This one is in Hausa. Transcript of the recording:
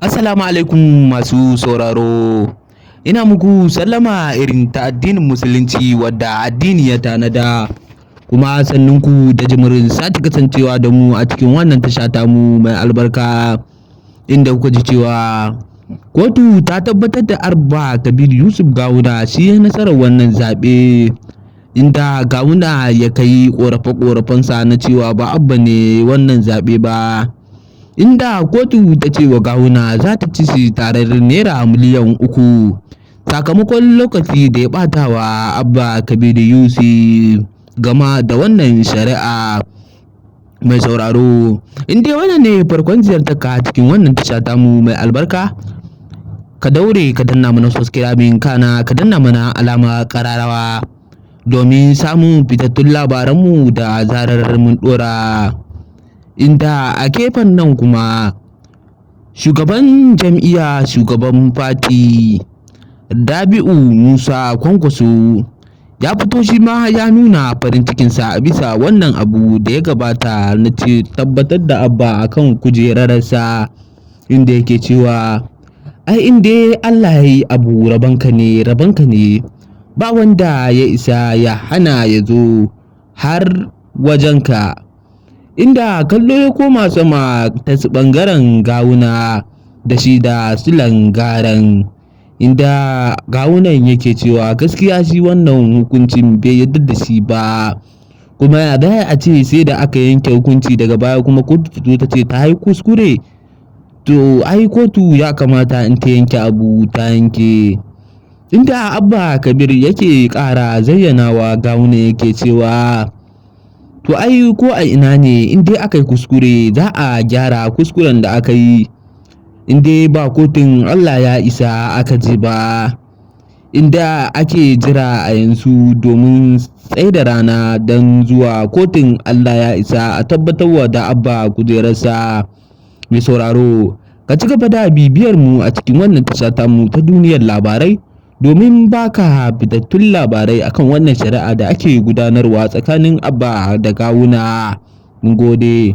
Assalamu alaikum masu sauraro. Ina muku sallama irin ta addinin Musulunci wadda addini ya tanada. Kuma sannunku da jimirin sake kasancewa da mu a cikin wannan tasha tamu mai albarka. Inda kuka ji cewa kotu ta tabbatar da Abba Kabir Yusuf Gawuna shi ya nasarar wannan zaɓe. Inda Gawuna ya kai ƙorafe-ƙorafensa na cewa ba Abba ne wannan zaɓe ba. Inda kotu ta ce wa Gawuna za ta ci shi tarar naira miliyan 3 sakamakon lokaci da ya ɓata wa Abba Kabir Yusuf gama da wannan shari'a. Mai sauraro, in dai wannan ne farkon ziyartarka cikin wannan tasha tamu mai albarka, ka daure ka danna mana subscribing kana ka danna mana alama ƙararrawa domin samun fitattun labaranmu da zarar mun ɗora. Inda a gefen nan kuma shugaban jam'iyya shugaban fati Rabi'u Musa Kwankwaso ya fito shi ma ya nuna farin cikinsa a bisa wannan abu da ya gabata na tabbatar da Abba akan kujerarsa, inda yake cewa ai inda Allah ya yi abu rabanka ne ba wanda ya isa ya hana ya zo har wajenka. Inda kallo ya koma sama ta ɓangaren Gawuna da shi da Sulan Garan, inda Gawunan yake cewa gaskiya shi wannan hukuncin bai yarda da shi ba, kuma ya da a ce sai da aka yanke hukunci daga baya kuma kotu ta ce ta yi kuskure. To ai kotu ya kamata in ta yanke abu ta yanke. Inda Abba Kabir yake ƙara zayyanawa Gawuna yake cewa to ai ko a ina ne in dai aka yi kuskure za a gyara kuskuren da aka yi, in dai ba kotun Allah ya isa aka je ba. Inda ake jira a yanzu domin tsaida rana don zuwa kotun Allah ya isa a tabbatarwa da Abba kujerarsa. Mai sauraro, ka ci gaba da bibiyar mu a cikin wannan tasha tamu ta duniyar labarai domin baka fitattun labarai akan wannan shari'a da ake gudanarwa tsakanin Abba da Gawuna. Mun gode.